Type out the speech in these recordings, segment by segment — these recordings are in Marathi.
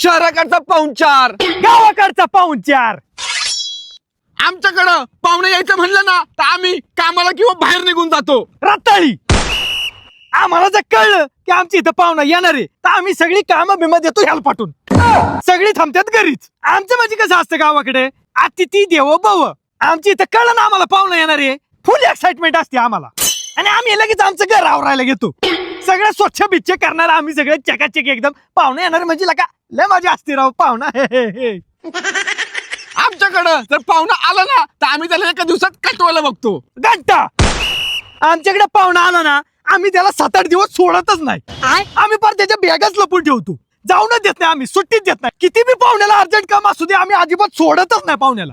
शहराकडचा पाहुणचार, गावाकडचा पाहुणचार. आमच्याकडं पाहुणे यायचं म्हणलं ना तर आम्ही कामाला किंवा बाहेर निघून जातो. रताळी. आम्हाला जर कळलं की आमची इथं पाहुणा येणार आहे तर आम्ही सगळी कामं बिमा देतो ह्याला पाठवून. सगळी थांबतात घरीच. आमचं म्हणजे कसं असतं गावाकडे, अतिथी देवो भव. आमची इथं कळलं ना आम्हाला पाहुणा येणार आहे, फुल एक्साइटमेंट असते आम्हाला. आणि आम्ही लगेच आमचं घर आवरायला घेतो. सगळं स्वच्छ बिच्छ करणार आम्ही, सगळं चकाचक एकदम. पाहुणे येणार म्हणजे लका लय मजा असते राव पाहुणा. हे आमच्याकडं जर पाहुणा आला ना तर आम्ही त्याला एका दिवसात कटवायला बघतो. घंटा. आमच्याकडे पाहुणा आला ना आम्ही त्याला 7-8 दिवस सोडतच नाही. आम्ही पण त्याच्या बॅगच लपून ठेवतो. जाऊनच देत नाही आम्ही, सुट्टीच देत नाही. किती बी पाहुण्याला अर्जंट काम असू दे आम्ही अजिबात सोडतच नाही पाहुण्याला.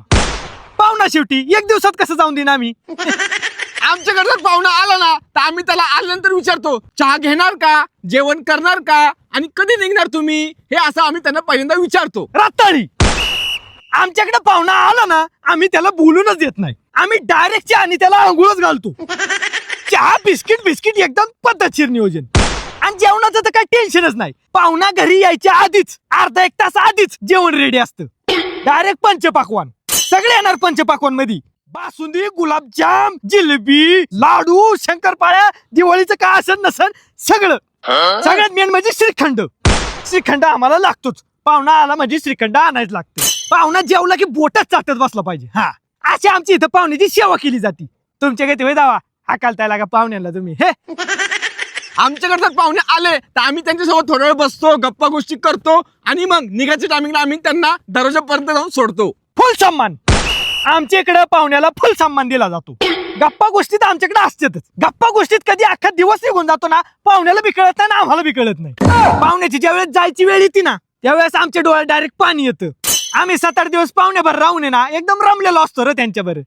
पाहुणा शेवटी एक दिवसात कसं जाऊन देईन आम्ही. आमच्याकडे जर पाहुणा आला ना तर आम्ही त्याला आल्यानंतर विचारतो, चहा घेणार का, जेवण करणार का आणि कधी निघणार तुम्ही, हे असं आम्ही त्यांना पहिल्यांदा विचारतो. रताळी. आमच्याकडे पाहुणा आला ना आम्ही त्याला बोलूनच देत नाही. आम्ही डायरेक्ट चहा आणि त्याला आंघोळच घालतो. चहा बिस्किट एकदम पद्धतशीर नियोजन. आणि जेवणाचं तर काही टेन्शनच नाही. पाहुणा घरी यायच्या आधीच अर्धा एक तास आधीच जेवण रेडी असतं. डायरेक्ट पंचपाकवान. सगळे येणार पंचपाकवान मध्ये. बासुंदी, गुलाबजाम, जिलेबी, लाडू, शंकरपाळ्या, दिवाळीचं काय असन नसन सगळं. सगळ्यात मेन म्हणजे श्रीखंड. श्रीखंड आम्हाला लागतोच. पाहुणा आला म्हणजे श्रीखंड आणायच लागते. पाहुणा जेवला की बोटच चाटत बसला पाहिजे. हा, अशी आमची इथं पाहुण्याची सेवा केली जाते. तुमच्या घरी जावा हाकालताय लागा पाहुण्याला तुम्ही. हे आमच्याकडे जर पाहुणे आले तर आम्ही त्यांच्यासोबत थोडा वेळ बसतो, गप्पा गोष्टी करतो आणि मग निघायच्या टायमिंगला आम्ही त्यांना दरवाजापर्यंत जाऊन सोडतो. फुल सन्मान. आमच्या इकडे पाहुण्याला फुल सन्मान दिला जातो. गप्पा गोष्टीत आमच्याकडे असतातच. गप्पा गोष्टीत कधी अख्खा दिवस निघून जातो ना, पाहुण्याला बी कळत नाही ना आम्हाला बी कळत नाही. पाहुण्याची ज्यावेळेस जायची वेळ येते ना त्यावेळेस आमच्या डोळ्यात डायरेक्ट पाणी येतं. आम्ही 7-8 दिवस पाहुण्याभर राहून ना एकदम रमलेलो असतो रे त्यांच्यावर.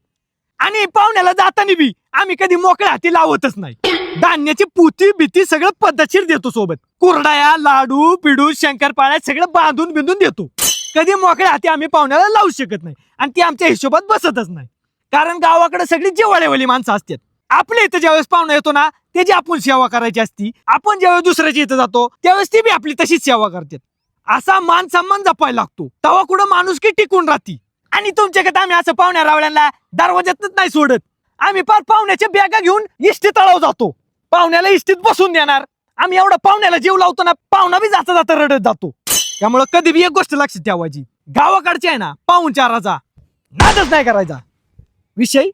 आणि पाहुण्याला जाताना बी आम्ही कधी मोकळ्या हाती लावतच नाही. धान्याची पुती भीती सगळं पद्धतशीर देतो सोबत. कुरडाया, लाडू, पिडू, शंकरपाळ्या सगळं बांधून बिंदून देतो. कधी मोकळ्या हाती आम्ही पाहुण्याला लावू शकत नाही. आणि ती आमच्या हिशोबात बसतच नाही. कारण गावाकडे सगळी जेवाळेवाली माणसं असतात. आपल्या इथं ज्यावेळेस पाहुणा येतो ना त्याची आपण सेवा करायची असती. आपण ज्यावेळेस दुसऱ्याच्या इथं जातो त्यावेळेस ती बी आपली तशीच सेवा करतात. असा मान सन्मान जपायला लागतो. तेव्हा कुठं माणुसकी टिकून राहती. आणि तुमच्याकडे आम्ही असं पाहुण्या रावळ्यांना दरवाज्यातच नाही सोडत. आम्ही पार पाहुण्याच्या बॅगा घेऊन इष्टी तळाव जातो. पाहुण्याला इष्टीत बसून देणार. आम्ही एवढा पाहुण्याला जीव लावतो ना, पाहुणा बी जाता जाता रडत जातो. त्यामुळे कधी बी एक गोष्ट लक्षात ठेवायची, गावाकडची आहे ना पाहुणचाराचा नादच नाही करायचा. विषय